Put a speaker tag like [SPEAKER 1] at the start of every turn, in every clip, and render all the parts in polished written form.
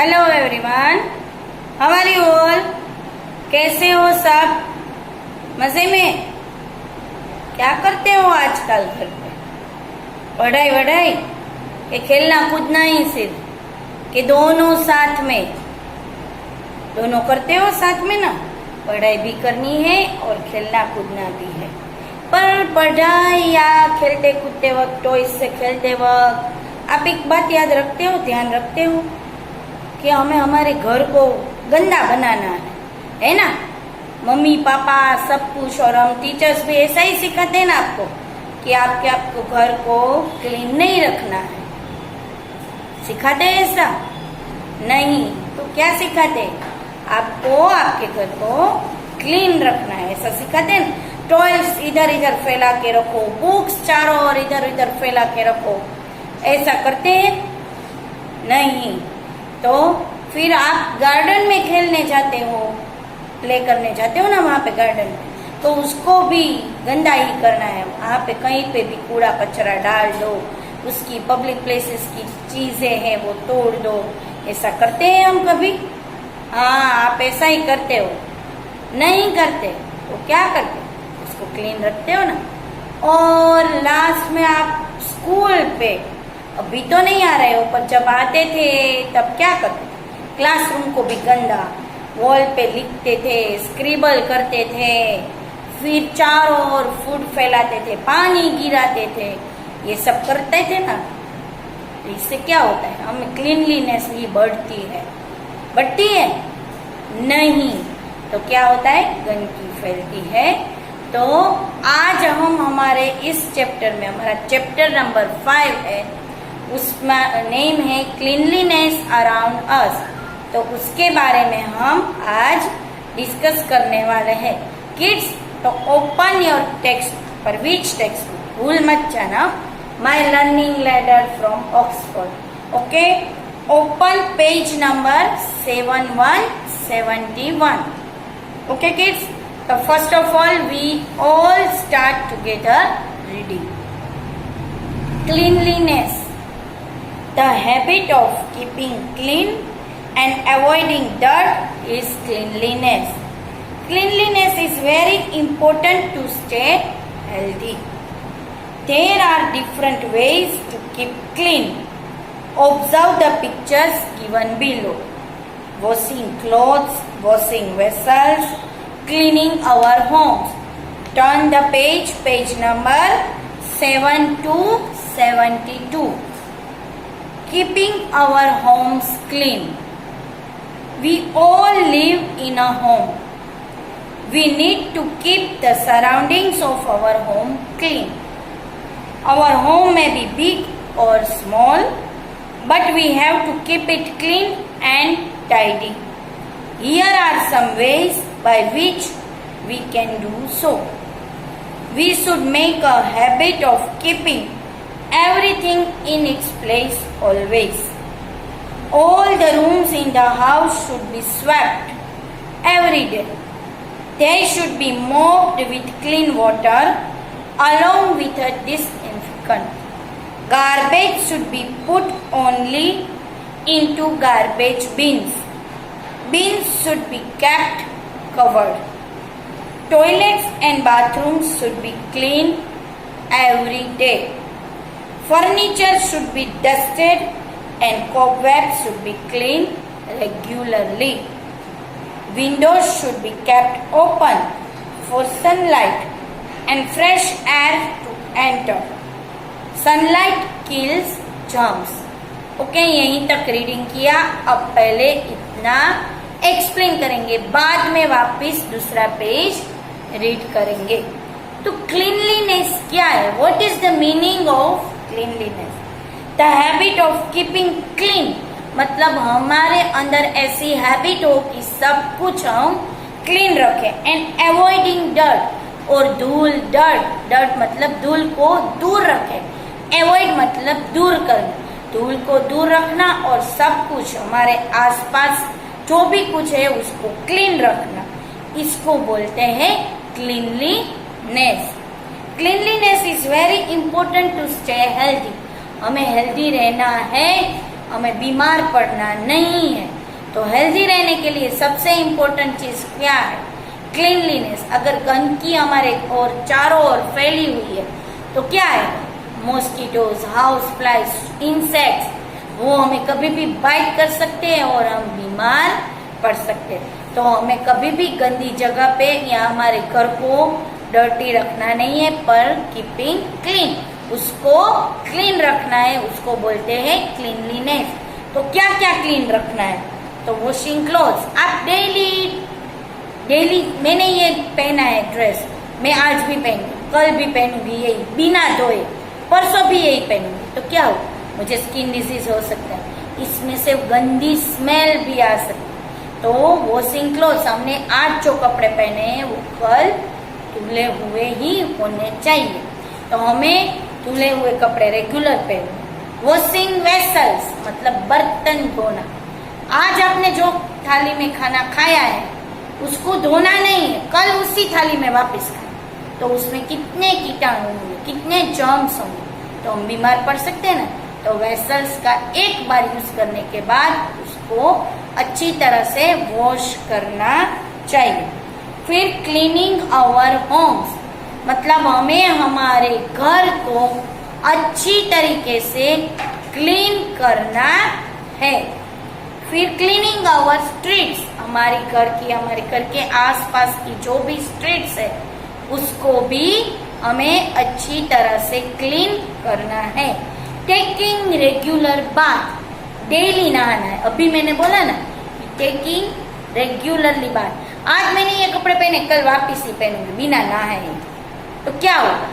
[SPEAKER 1] Hello everyone, how are you all? कैसे हो सब? मजे में? क्या करते हो आजकल घर पे? पढ़ाई वढ़ाई कि खेलना कूदना ही सिर्फ, कि दोनों साथ में? दोनों करते हो साथ में ना? पढ़ाई भी करनी है और खेलना कूदना भी है। पर पढ़ाई या खेलते कूदते वक्त, टॉयज से खेलते वक्त आप एक बात याद रखते हो, ध्यान रखते हो कि हमें हमारे घर को गंदा बनाना है ना? मम्मी पापा सब कुछ और हम टीचर्स भी ऐसा ही सिखाते हैं ना आपको कि आपको घर को क्लीन नहीं रखना है। सिखाते हैं ऐसा? नहीं तो क्या सिखाते हैं? आपको आपके घर को क्लीन रखना है, ऐसा सिखाते हैं। टॉयज इधर इधर फैला के रखो, बुक्स चारों ओर इधर इधर फैला के रखो, ऐसा करते हैं? नहीं। तो फिर आप गार्डन में खेलने जाते हो, प्ले करने जाते हो ना वहां पे गार्डन में, तो उसको भी गंदा ही करना है। वहां पे कहीं पे भी कूड़ा कचरा डाल दो, उसकी पब्लिक प्लेसेस की चीजें हैं वो तोड़ दो। ऐसा करते हैं हम कभी? हाँ, आप ऐसा ही करते हो। नहीं करते तो क्या करते? उसको क्लीन रखते हो ना। और लास्ट में आप स्कूल पे, अभी तो नहीं आ रहे हो, पर जब आते थे तब क्या करते थे? क्लासरूम को भी गंदा, वॉल पे लिखते थे, स्क्रिबल करते थे, फिर चारों ओर फूड फैलाते थे, पानी गिराते थे, ये सब करते थे ना। तो इससे क्या होता है? हमें क्लीनलीनेस भी बढ़ती है। बढ़ती है? नहीं। तो क्या होता है? गंदगी फैलती है। तो आज हम हमारे इस चैप्टर में, हमारा चैप्टर नंबर 5 है, उसमें नेम है क्लीनलीनेस अराउंड अस। तो उसके बारे में हम आज डिस्कस करने वाले हैं। किड्स, तो ओपन योर टेक्स्ट। पर विच टेक्स्ट? भूल मत जाना, my learning ladder from Oxford. Okay, open page number 7171। Okay kids, तो first of all we all start together reading. Cleanliness, the habit of keeping clean and avoiding dirt is cleanliness. Cleanliness is very important to stay healthy. There are different ways to keep clean. Observe the pictures given below. Washing clothes, washing vessels, cleaning our homes. Turn the page number 7 to 72. Keeping our homes clean. We all live in a home. We need to keep the surroundings of our home clean. Our home may be big or small, but we have to keep it clean and tidy. Here are some ways by which we can do so. We should make a habit of keeping everything in its place always. All the rooms in the house should be swept every day. They should be mopped with clean water along with a disinfectant. Garbage should be put only into garbage bins. Bins should be kept covered. Toilets and bathrooms should be clean every day. Furniture should be dusted and cobwebs should be cleaned regularly. Windows should be kept open for sunlight and fresh air to enter. Sunlight kills germs. Okay, यहीं तक reading किया। अब पहले इतना explain करेंगे, बाद में वापस दूसरा पेज रीड करेंगे। तो क्लीनलीनेस क्या है? What is the meaning of cleanliness? The habit of keeping clean, मतलब हमारे अंदर ऐसी हैबिट हो कि सब कुछ हम क्लीन रखें। एंड अवॉइडिंग डर्ट, और धूल, डर्ट मतलब धूल को दूर रखें। अवॉइड मतलब दूर करना, धूल को दूर रखना और सब कुछ हमारे आसपास जो भी कुछ है उसको क्लीन रखना, इसको बोलते हैं cleanliness. Cleanliness is very important to stay healthy. हमें हेल्दी रहना है, हमें बीमार पड़ना नहीं है। तो हेल्दी रहने के लिए सबसे इम्पोर्टेंट चीज क्या है? क्लीनलीनेस। अगर गंदगी हमारे और चारों ओर फैली हुई है तो क्या है? मॉस्किटोज, हाउस फ्लाइज, इंसेक्ट्स, वो हमें कभी भी बाइट कर सकते हैं और हम बीमार पड़ सकते हैं। तो हमें कभी भी गंदी जगह पे या हमारे घर को डर्टी रखना नहीं है, पर कीपिंग क्लीन, उसको क्लीन रखना है, उसको बोलते हैं क्लीनलीनेस। तो क्या क्या क्लीन रखना है? तो वॉशिंग क्लोथ्स, आप डेली मैंने ये पहना है ड्रेस, मैं आज भी पहनूंगी, कल भी पहनूंगी यही बिना धोए, परसों भी यही पहनूंगी, तो क्या हो? मुझे स्किन डिजीज हो सकता है, इसमें से गंदी स्मेल भी आ सकती है। तो वॉशिंग क्लोथ्स, हमने आज जो कपड़े पहने हैं वो कल धुले हुए ही होने चाहिए। तो हमें धुले हुए कपड़े रेगुलर पहनने। वॉशिंग वेसल्स मतलब बर्तन धोना। आज आपने जो थाली में खाना खाया है उसको धोना नहीं है, कल उसी थाली में वापस खाए, तो उसमें कितने कीटाणु होंगे, कितने जर्म्स होंगे, तो हम बीमार पड़ सकते हैं ना। तो वेसल्स का एक बार यूज करने के बाद उसको अच्छी तरह से वॉश करना चाहिए। फिर क्लीनिंग आवर होम्स मतलब हमें हमारे घर को अच्छी तरीके से क्लीन करना है। फिर क्लीनिंग आवर स्ट्रीट्स, हमारे घर के आसपास की जो भी स्ट्रीट्स है उसको भी हमें अच्छी तरह से क्लीन करना है। टेकिंग रेगुलर बाथ, डेली नहाना है। अभी मैंने बोला ना टेकिंग रेगुलरली बाथ, आज मैंने ये कपड़े पहने, कल वापिस ही पहनूंगी बिना नहाए, तो क्या होगा?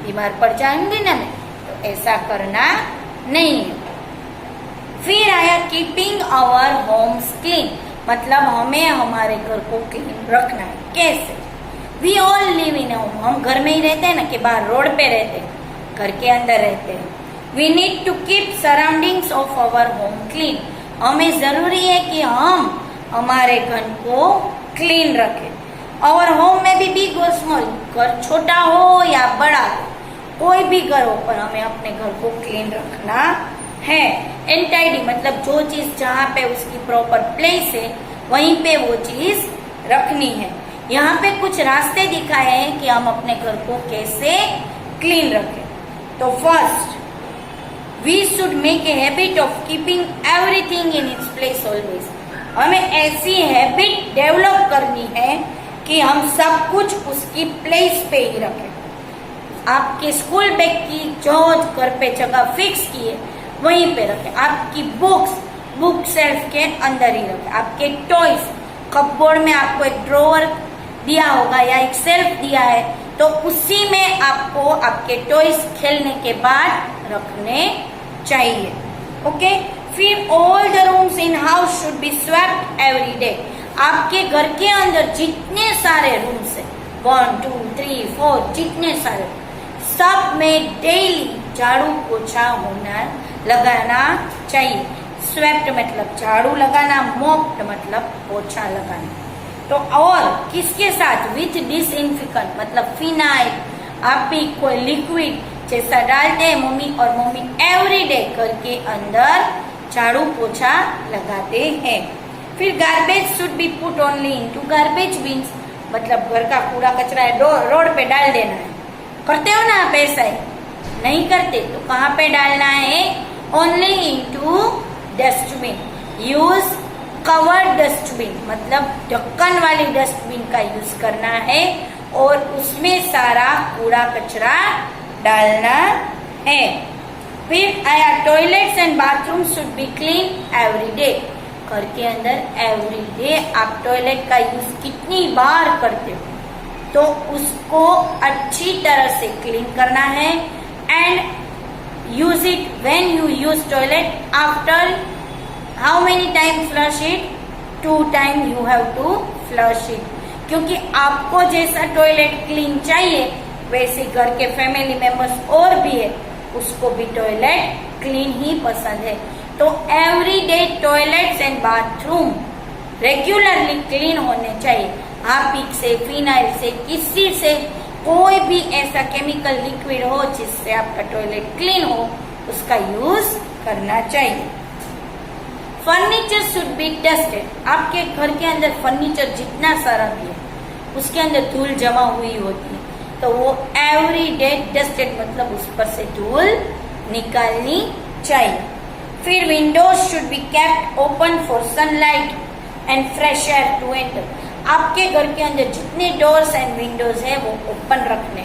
[SPEAKER 1] बीमार पड़ जाएंगे ना मैं, तो ऐसा करना नहीं है। फिर आया कीपिंग आवर होम्स क्लीन, मतलब हमें हमारे घर को क्लीन रखना है। कैसे? We all live in home, हम घर में ही रहते हैं ना कि बाहर रोड पे रहते हैं, घर के अंदर रहते हैं। We need to keep surroundings of our home clean, हमें जरूरी है कि हम हमारे घर को क्लीन रखें। और होम में भी बिग और स्मॉल, घर छोटा हो या बड़ा हो, कोई भी घर हो, पर हमें अपने घर को क्लीन रखना है। एंटाइडी मतलब जो चीज जहाँ पे उसकी प्रॉपर प्लेस है वहीं पे वो चीज रखनी है। यहाँ पे कुछ रास्ते दिखाए हैं कि हम अपने घर को कैसे क्लीन रखें। तो first, we should make a habit of keeping everything in its place always, हमें ऐसी हैबिट डेवलप करनी है कि हम सब कुछ उसकी प्लेस पे ही रखें। आपके स्कूल बैग की जो घर पे जगह फिक्स की है वहीं पे रखें। आपकी बुक शेल्फ के अंदर ही रखें। आपके टॉयज, कपबोर्ड में आपको एक ड्रॉवर दिया होगा या एक सेल्फ दिया है, तो उसी में आपको आपके टॉयज खेलने के बाद रखने चाहिए। ओके। फिर all the rooms in house should be swept every day, आपके घर के अंदर जितने सारे रूम्स है 1 2 3 4 जितने सारे, सब में डेली झाड़ू पोछा लगाना चाहिए। स्वेप्ट मतलब झाड़ू लगाना, मोप्ड मतलब पोछा लगाना। तो और किसके साथ? विथ डिसइंफेक्टेंट मतलब फिनाइल, आप भी कोई लिक्विड जैसा डालते हैं मम्मी, और मम्मी एवरी डे घर के अंदर झाड़ू पोछा लगाते हैं। फिर garbage should be put only into garbage beans, मतलब घर का कूड़ा कचरा है रोड पे डाल देना है। करते हो ना आप ऐसा है? नहीं करते तो कहाँ पे डालना है? Only into dustbin. Use covered dustbin मतलब ढक्कन वाली डस्टबिन का यूज करना है और उसमें सारा कूड़ा कचरा डालना है। फिर आया toilets and bathroom should be clean every day, घर के अंदर एवरी डे आप टॉयलेट का यूज कितनी बार करते हो तो उसको अच्छी तरह से क्लीन करना है। And use it when you use toilet after how many time flush it? 2 time you have to flush it, क्योंकि आपको जैसा टॉयलेट क्लीन चाहिए वैसे घर के फैमिली मेंबर्स और भी है, उसको भी टॉयलेट क्लीन ही पसंद है। तो every day toilets and bathroom regularly clean होने चाहिए। हार्पिक से, फिनाइल से, किसी से कोई भी ऐसा केमिकल लिक्विड हो जिससे आपका टॉयलेट क्लीन हो उसका यूज करना चाहिए। Furniture should be dusted. आपके घर के अंदर फर्नीचर जितना सारा भी है उसके अंदर धूल जमा हुई होती है, तो वो एवरी डे डस्टेड मतलब उस पर से धूल निकालनी चाहिए। फिर windows should be kept open for sunlight and fresh air to enter. आपके घर के अंदर जितने डोर्स एंड विंडोज है वो ओपन रखने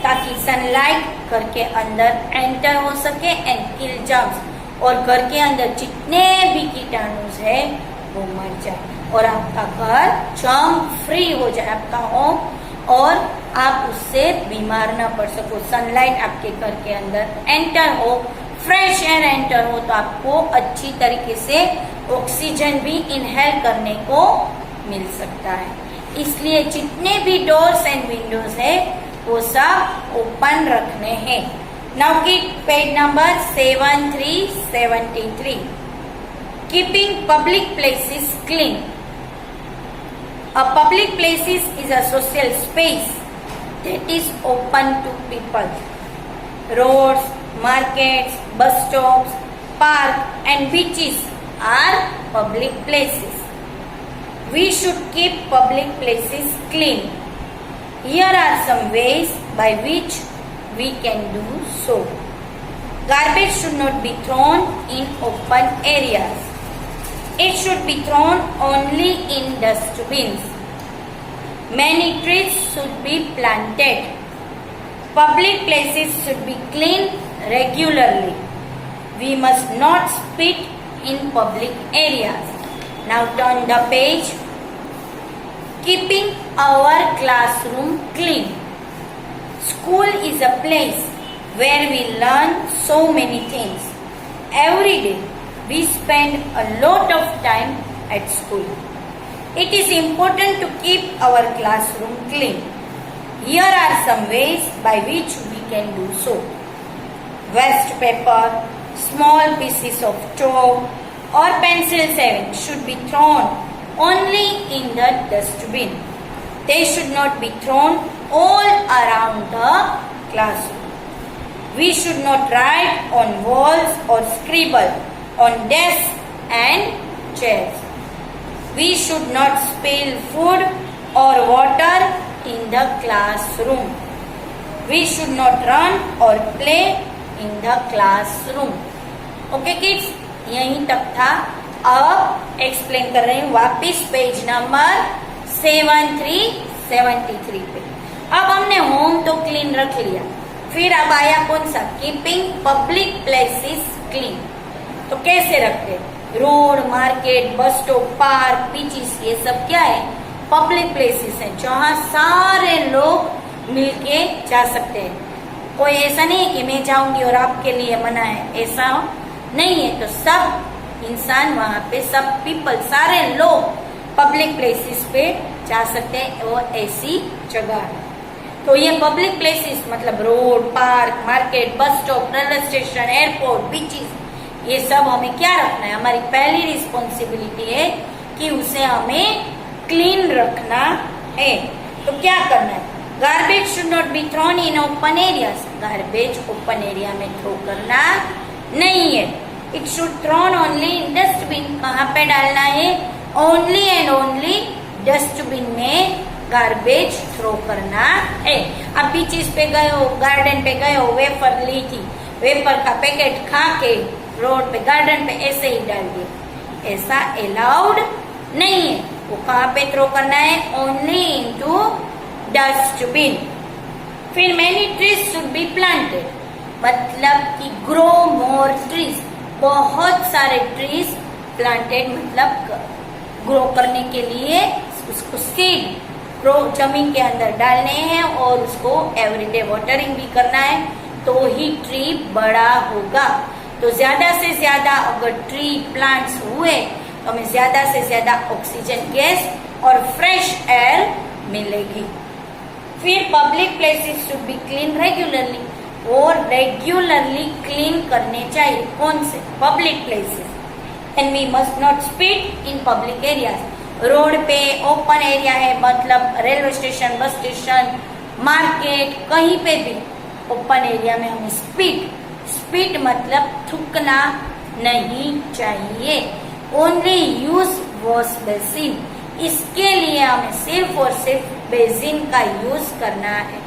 [SPEAKER 1] ताकि सनलाइट घर के अंदर एंटर हो सके एंड किल जर्म्स, और घर के अंदर जितने भी कीटाणु है वो मर जाए और आपका घर जर्म फ्री हो जाए, आपका होम, और आप उससे बीमार ना पड़ सको। सनलाइट आपके घर के अंदर एंटर हो, फ्रेश एयर एंटर हो, तो आपको अच्छी तरीके से ऑक्सीजन भी इनहेल करने को मिल सकता है। इसलिए जितने भी डोर्स एंड विंडोज है वो सब ओपन रखने हैं। नाउ की page number 7373, keeping public places clean. A public places is a social space that is open to people. Roads, markets, bus stops, park and beaches are public places. We should keep public places clean. Here are some ways by which we can do so. Garbage should not be thrown in open areas. It should be thrown only in dustbins. Many trees should be planted. Public places should be cleaned regularly. We must not spit in public areas. Now turn the page. Keeping our classroom clean. School is a place where we learn so many things. Every day we spend a lot of time at school. It is important to keep our classroom clean. Here are some ways by which we can do so. Waste paper, small pieces of chalk or pencil shaving should be thrown only in the dustbin. They should not be thrown all around the classroom. We should not write on walls or scribble on desks and chairs. We should not spill food or water in the classroom. We should not run or play in the classroom. Okay kids, यहीं तक था। अब explain कर रही हूँ वापिस page number 7373 पे। अब हमने होम तो क्लीन रख लिया, फिर अब आया कौन सा, कीपिंग पब्लिक प्लेसेस क्लीन। तो कैसे रखते, road, market, bus stop, park, beaches, ये सब क्या है, पब्लिक प्लेसेस है जहाँ सारे लोग मिलके जा सकते हैं। कोई ऐसा नहीं है कि मैं जाऊंगी और आपके लिए मना है, ऐसा नहीं है। तो सब इंसान वहाँ पे, सब पीपल, सारे लोग पब्लिक प्लेसेस पे जा सकते हैं, वो ऐसी जगह है। तो ये पब्लिक प्लेसेस मतलब road, park, market, bus stop, railway station, airport, beaches, ये सब हमें क्या रखना है, हमारी पहली रिस्पॉन्सिबिलिटी है कि उसे हमें क्लीन रखना है। तो क्या करना है, garbage should not be thrown in open areas. Garbage open area में थ्रो करना नहीं है। It should thrown only in dustbin. कहाँ पे डालना है, ओनली एंड ओनली डस्टबिन में गार्बेज थ्रो करना है। अब बीचेस पे गए हो, गार्डन पे गए हो, वेफर ली थी, वेफर का पैकेट खा के रोड पे, गार्डन पे ऐसे ही डाल दिए, ऐसा अलाउड नहीं है। वो कहाँ पे थ्रो करना है, ओनली इनटू डस्टबिन। फिर many trees should be planted, मतलब कि ग्रो मोर ट्रीज, बहुत सारे ट्रीज प्लांटेड मतलब ग्रो करने के लिए उसको सीड ग्रो जमीन के अंदर डालने हैं और उसको एवरीडे वाटरिंग भी करना है, तो ही ट्री बड़ा होगा। तो ज्यादा से ज्यादा अगर ट्री प्लांट्स हुए तो हमें ज्यादा से ज्यादा ऑक्सीजन गैस और फ्रेश एयर मिलेगी। फिर public places should be clean regularly, और रेगुलरली क्लीन करने चाहिए। कौन से, public places. And we must not spit in public areas. Road पे ओपन एरिया है मतलब railway station, bus station, market, कहीं पे भी ओपन एरिया में हमें स्पिट मतलब थूकना नहीं चाहिए। ओनली यूज वॉश बेसिन, इसके लिए हमें सिर्फ और सिर्फ बेसिन का यूज करना है।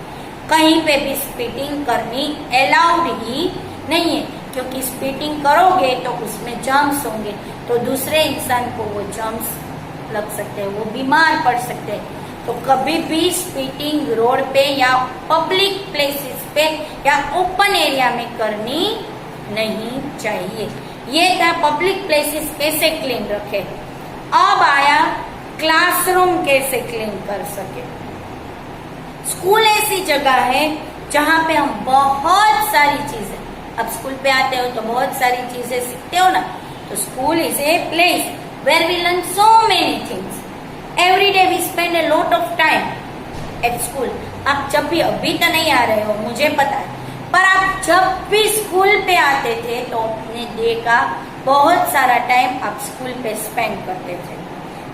[SPEAKER 1] कहीं पे भी स्पिटिंग करनी अलाउड ही नहीं है, क्योंकि स्पिटिंग करोगे तो उसमें जर्म्स होंगे, तो दूसरे इंसान को वो जर्म्स लग सकते हैं, वो बीमार पड़ सकते हैं। तो कभी भी स्पिटिंग रोड पे या पब्लिक प्लेसेस पे या ओपन एरिया में करनी नहीं चाहिए। ये था पब्लिक प्लेसेस कैसे क्लीन रखे। अब आया क्लासरूम कैसे क्लीन कर सके। स्कूल ऐसी जगह है जहाँ पे हम बहुत सारी चीजें, अब स्कूल पे आते हो तो बहुत सारी चीजें सीखते हो ना, तो school is a place where we learn so many things. Every day we spend a lot of time at school. आप जब भी, अभी तो नहीं आ रहे हो मुझे पता है, पर आप जब भी स्कूल पे आते थे तो अपने डे का बहुत सारा टाइम आप स्कूल पे स्पेंड करते थे।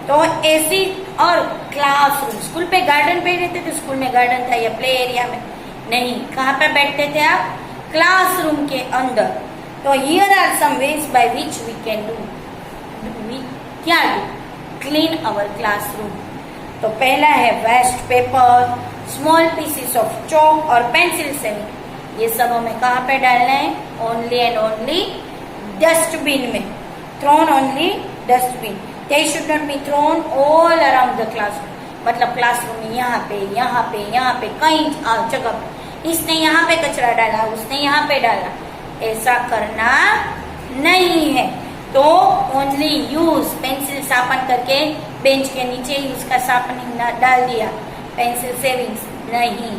[SPEAKER 1] तो ऐसी, और क्लासरूम, स्कूल पे गार्डन पे रहते थे, स्कूल में गार्डन था या प्ले एरिया में नहीं, कहाँ पे बैठते थे आप? क्लासरूम के अंदर। तो here are some ways by which we can do, क्या डू क्लीन अवर क्लासरूम। तो पहला है waste paper, small pieces of chalk और पेंसिल सेविंग, ये सब हमें कहाँ पे डालना है? ओनली एंड ओनली डस्टबिन में। Thrown only dustbin, they should not be thrown all around the classroom. मतलब क्लासरूम में यहाँ पे यहाँ पे यहाँ पे कई जगह पे, इसने यहाँ पे कचरा डाला, उसने यहाँ पे डाला, ऐसा करना नहीं है। तो ओनली यूज पेंसिल शार्पन करके बेंच के नीचे ही उसका शार्पनिंग डाल दिया, पेंसिल सेविंग्स नहीं,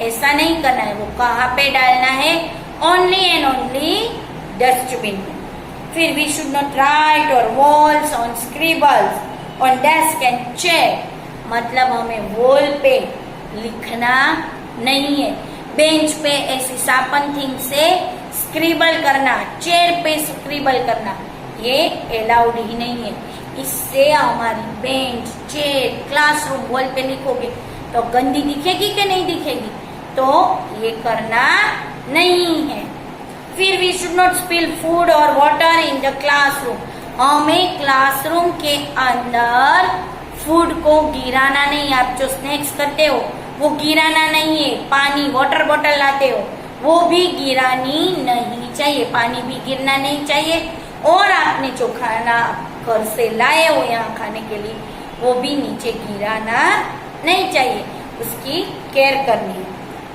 [SPEAKER 1] ऐसा नहीं करना है। वो कहाँ पे डालना है? ओनली एंड ओनली डस्टबिन में। फिर वी शुड नॉट राइट और walls on scribbles on desk and chair, मतलब हमें वॉल पे लिखना नहीं है, बेंच पे ऐसी शार्पन थिंग से स्क्रिबल करना, चेयर पे स्क्रिबल करना, ये अलाउड ही नहीं है। इससे हमारी बेंच, चेयर, क्लासरूम, वॉल पे लिखोगे तो गंदी दिखेगी कि नहीं दिखेगी? तो ये करना नहीं है। फिर we should not spill food और वाटर इन द क्लासरूम, हमें क्लासरूम के अंदर फूड को गिराना नहीं। आप जो स्नैक्स करते हो वो गिराना नहीं है। पानी, वाटर बॉटल लाते हो वो भी गिरानी नहीं चाहिए, पानी भी गिरना नहीं चाहिए। और आपने जो खाना घर से लाए हो यहाँ खाने के लिए वो भी नीचे गिराना नहीं चाहिए, उसकी केयर करनी है।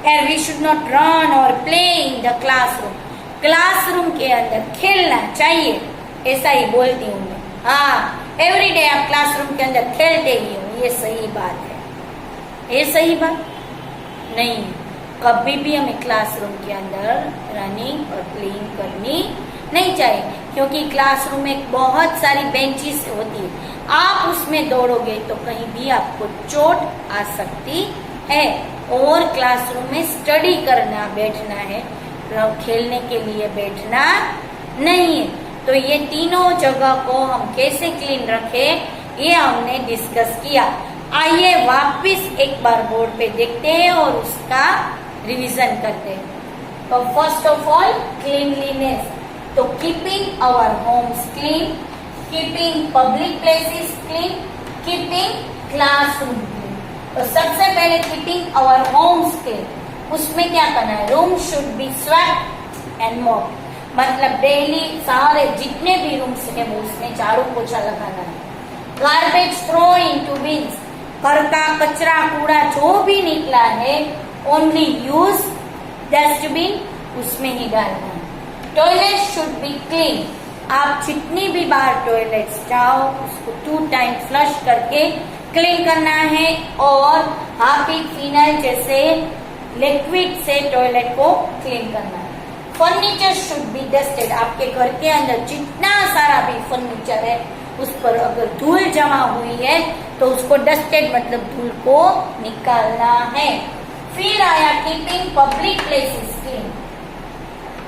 [SPEAKER 1] And we should not run और play in the classroom, classroom के अंदर खेलना चाहिए, ऐसा ही बोलती हूँ मैं। हाँ, एवरी डे आप क्लासरूम के अंदर खेलते ही हो, ये सही बात है? ये सही बात नहीं। कभी भी हमें क्लासरूम के अंदर रनिंग और प्लेइंग करनी नहीं चाहिए, क्योंकि क्लासरूम में बहुत सारी बेंचेस होती है, आप उसमें दौड़ोगे तो कहीं भी आपको चोट आ सकती है। और क्लासरूम में स्टडी करना, बैठना है, खेलने के लिए बैठना नहीं है। तो ये तीनों जगह को हम कैसे क्लीन रखें, ये हमने डिस्कस किया। आइए वापस एक बार बोर्ड पे देखते हैं और उसका रिवीजन करते हैं। तो फर्स्ट ऑफ ऑल क्लीनलीनेस, तो keeping our homes clean, keeping public places clean, keeping classroom clean. तो सबसे पहले कीपिंग आवर होम्स क्लीन, उसमें क्या करना है? Room should be swept and mop, मतलब डेली सारे जितने भी रूम्स हैं वो उसमें झाड़ू पोछा लगाना है। गार्बेज थ्रो इनटू बिन्स, घर का कचरा कूड़ा जो भी निकला है ओनली यूज डस्टबिन, उसमें ही डालना है। टॉयलेट शुड बी क्लीन, आप जितनी भी बार टॉयलेट जाओ उसको 2 टाइम फ्लश करके क्लीन करना है, और हार्पिक, फिनाइल जैसे लिक्विड से टॉयलेट को क्लीन करना है। फर्नीचर शुड बी डस्टेड, आपके घर के अंदर जितना सारा भी फर्नीचर है उस पर अगर धूल जमा हुई है तो उसको डस्टेड मतलब धूल को निकालना है। फिर आया keeping public places clean,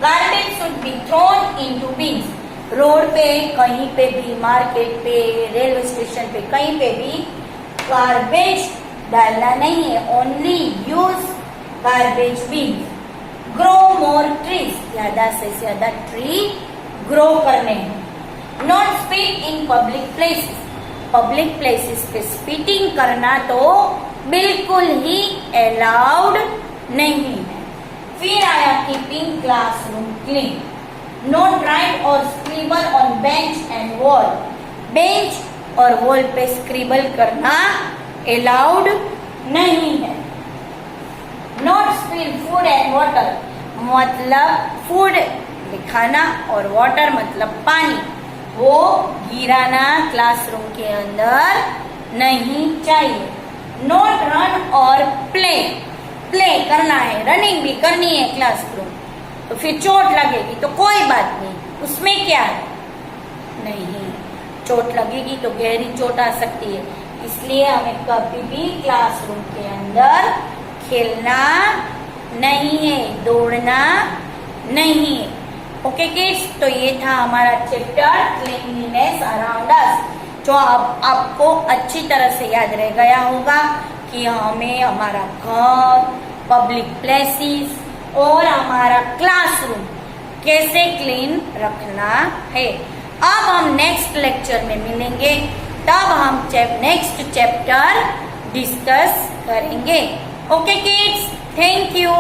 [SPEAKER 1] garbage should be thrown into beans, road पे कहीं पे भी, मार्केट पे, रेलवे स्टेशन पे, कहीं पे भी गार्बेज डालना नहीं है, only use garbage bin. Grow more trees, ज्यादा से ज्यादा ट्री ग्रो करने हैं। Not spit in public places, public places पे स्पीटिंग करना तो बिल्कुल ही अलाउड नहीं है। फिर आया keeping classroom clean, not write और scribble on bench and wall, bench और वॉल पे स्क्रिबल करना अलाउड नहीं है। Not spill food and water, मतलब फूड खाना और वाटर मतलब पानी, वो गिराना क्लासरूम के अंदर नहीं चाहिए। नॉट रन और प्ले, प्ले करना है, रनिंग भी करनी है क्लासरूम, तो फिर चोट लगेगी तो कोई बात नहीं, उसमें क्या है, नहीं, चोट लगेगी तो गहरी चोट आ सकती है, इसलिए हमें कभी भी क्लासरूम के अंदर खेलना नहीं है, दौड़ना नहीं है। ओके किड्स, तो ये था हमारा चैप्टर क्लीनलीनेस अराउंड अस, जो अब आपको अच्छी तरह से याद रह गया होगा कि हमें हमारा घर, पब्लिक प्लेसेस और हमारा क्लासरूम कैसे क्लीन रखना है। अब हम नेक्स्ट लेक्चर में मिलेंगे, तब हम नेक्स्ट चैप्टर डिस्कस करेंगे। Okay kids, thank you.